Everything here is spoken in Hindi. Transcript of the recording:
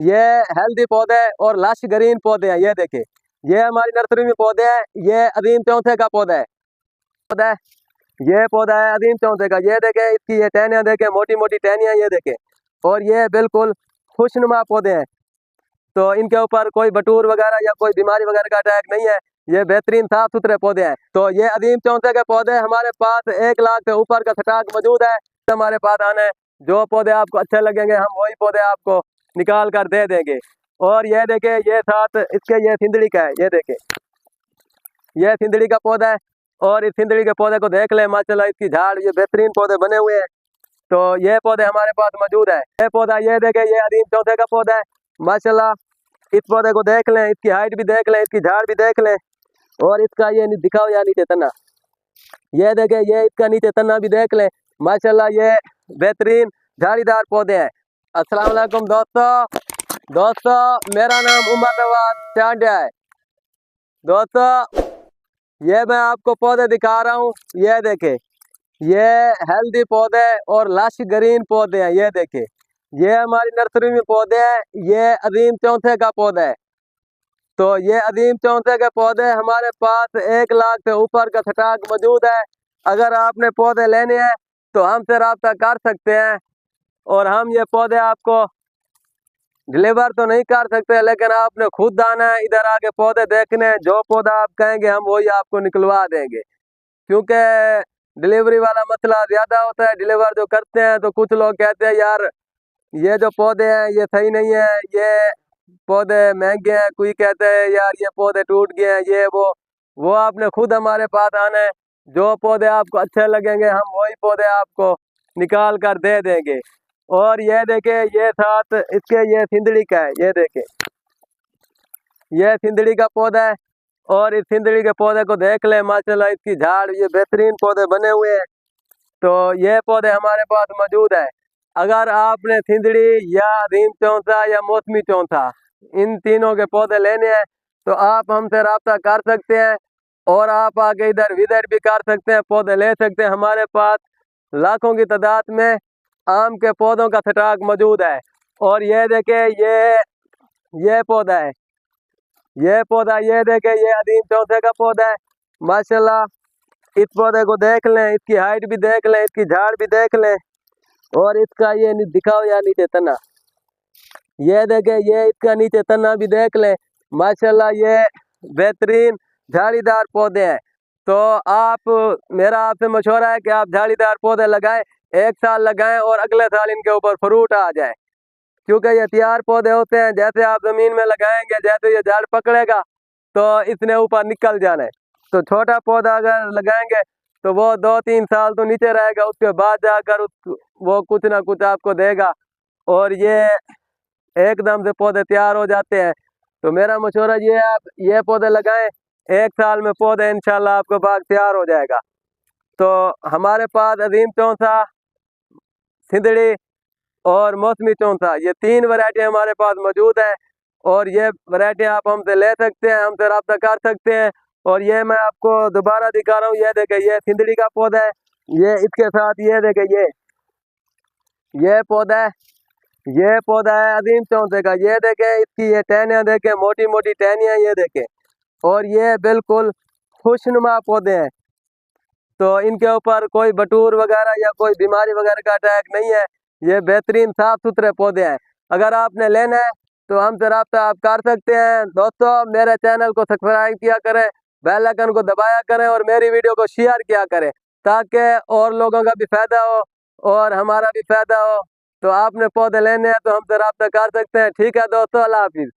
ये हेल्दी पौधे और लश ग्रीन पौधे हैं। ये देखे, ये हमारी नर्सरी में पौधे हैं। ये अदीम चौथे का पौधा है। ये पौधा है अदीम चौथे का। ये देखे, इसकी ये टहनियाँ देखे, मोटी मोटी टहनियाँ ये देखे। और ये बिल्कुल खुशनुमा पौधे हैं, तो इनके ऊपर कोई बटूर वगैरह या कोई बीमारी वगैरह का अटैक नहीं है। ये बेहतरीन साफ सुथरे पौधे हैं। तो ये अदीम चौथे के पौधे हमारे पास 1 लाख से ऊपर का स्टॉक मौजूद है। हमारे पास आने, जो पौधे आपको अच्छे लगेंगे हम वही पौधे आपको निकाल कर दे देंगे। और ये देखे, ये साथ इसके ये सिंदड़ी का है। ये देखे, ये सिंदड़ी का पौधा है। और इस सिंदड़ी के पौधे को देख ले, माशाल्लाह इसकी झाड़, ये बेहतरीन पौधे बने हुए हैं। तो ये पौधे हमारे पास मौजूद है। ये पौधा ये देखे, ये अदीम चौथे का पौधा है। माशाल्लाह इस पौधे को देख लें, इसकी हाइट भी देख लें, इसकी झाड़ भी देख लें। और इसका ये दिखाओ या नीचे तना, ये देखे, ये इसका नीचे तना भी देख लें। माशाल्लाह ये बेहतरीन झाड़ीदार पौधे हैं। अस्सलाम वालेकुम दोस्तों, मेरा नाम उमर नवाज चांडिया है। दोस्तों, ये मैं आपको पौधे दिखा रहा हूँ। ये देखे, ये हेल्दी पौधे और लश ग्रीन पौधे हैं। ये देखे, ये हमारी नर्सरी में पौधे हैं। ये अदीम चौथे का पौधा है। तो ये अदीम चौथे के पौधे हमारे पास 1 लाख से ऊपर का स्टॉक मौजूद है। अगर आपने पौधे लेने हैं तो हमसे रब्ता कर सकते हैं। और हम ये पौधे आपको डिलीवर तो नहीं कर सकते, लेकिन आपने खुद आना है, इधर आके पौधे देखने हैं। जो पौधा आप कहेंगे हम वही आपको निकलवा देंगे, क्योंकि डिलीवरी वाला मसला ज़्यादा होता है। डिलीवर जो करते हैं तो कुछ लोग कहते हैं यार ये जो पौधे हैं ये सही नहीं है, ये पौधे महंगे हैं। कोई कहते हैं यार ये पौधे टूट गए हैं, ये वो आपने खुद हमारे पास आना है। जो पौधे आपको अच्छे लगेंगे हम वही पौधे आपको निकाल कर दे देंगे। और ये देखे, ये साथ इसके ये सिंदड़ी का है। ये देखे, ये सिंदड़ी का पौधा है। और इस सिंदड़ी के पौधे को देख ले, माशाल्लाह इसकी झाड़, ये बेहतरीन पौधे बने हुए हैं। तो ये पौधे हमारे पास मौजूद है। अगर आपने सिंदड़ी या अदीम चौथा या मौसमी चौथा, इन तीनों के पौधे लेने हैं तो आप हमसे रब्ता कर सकते हैं। और आप आके इधर विजिट भी कर सकते हैं, पौधे ले सकते हैं। हमारे पास लाखों की तादाद में आम के पौधों का स्टॉक मौजूद है। और ये देखे, ये पौधा है, ये पौधा ये देखे, ये अदीम चौथे का पौधा है। माशाल्लाह इस पौधे को देख लें, इसकी हाइट भी देख लें, इसकी झाड़ भी देख लें। और इसका ये दिखाओ या नीचे तना, ये देखे, ये इसका नीचे तना भी देख लें। माशाल्लाह ये बेहतरीन झाड़ीदार पौधे हैं। तो मेरा आपसे मशवरा है कि आप झाड़ीदार पौधे लगाएं, 1 साल लगाएं और अगले साल इनके ऊपर फ्रूट आ जाए। क्योंकि ये तैयार पौधे होते हैं, जैसे आप ज़मीन में लगाएंगे, जैसे ये झाड़ पकड़ेगा तो इसने ऊपर निकल जाना है। तो छोटा पौधा अगर लगाएंगे तो वो 2-3 साल तो नीचे रहेगा, उसके बाद जाकर वो कुछ ना कुछ आपको देगा। और ये एकदम से पौधे तैयार हो जाते हैं। तो मेरा मशवरा ये है, आप ये पौधे लगाएं, 1 साल में पौधे इंशाल्लाह आपका बाग तैयार हो जाएगा। तो हमारे पास अदीम चौथा, सिंदड़ी और मौसमी चौथा, ये 3 वैरायटी हमारे पास मौजूद है। और ये वैरायटी आप हमसे ले सकते हैं, हमसे रब्ता कर सकते हैं। और ये मैं आपको दोबारा दिखा रहा हूँ। ये देखे, ये सिंदड़ी का पौधा है। ये इसके साथ ये देखे, ये पौधा है, ये पौधा है अदीम चौथे का। ये देखे, इसकी ये टहनियाँ देखे, मोटी मोटी टहनियाँ ये देखे। और ये बिल्कुल खुशनुमा पौधे हैं, तो इनके ऊपर कोई बटूर वगैरह या कोई बीमारी वगैरह का अटैक नहीं है। ये बेहतरीन साफ सुथरे पौधे हैं। अगर आपने लेना है तो हमसे रब्ता आप कर सकते हैं। दोस्तों, मेरे चैनल को सब्सक्राइब किया करें, बेल आइकन को दबाया करें और मेरी वीडियो को शेयर किया करें, ताकि और लोगों का भी फायदा हो और हमारा भी फायदा हो। तो आपने पौधे लेने हैं तो हमसे रब्ता कर सकते हैं। ठीक है दोस्तों, अल्लाह हाफिज़।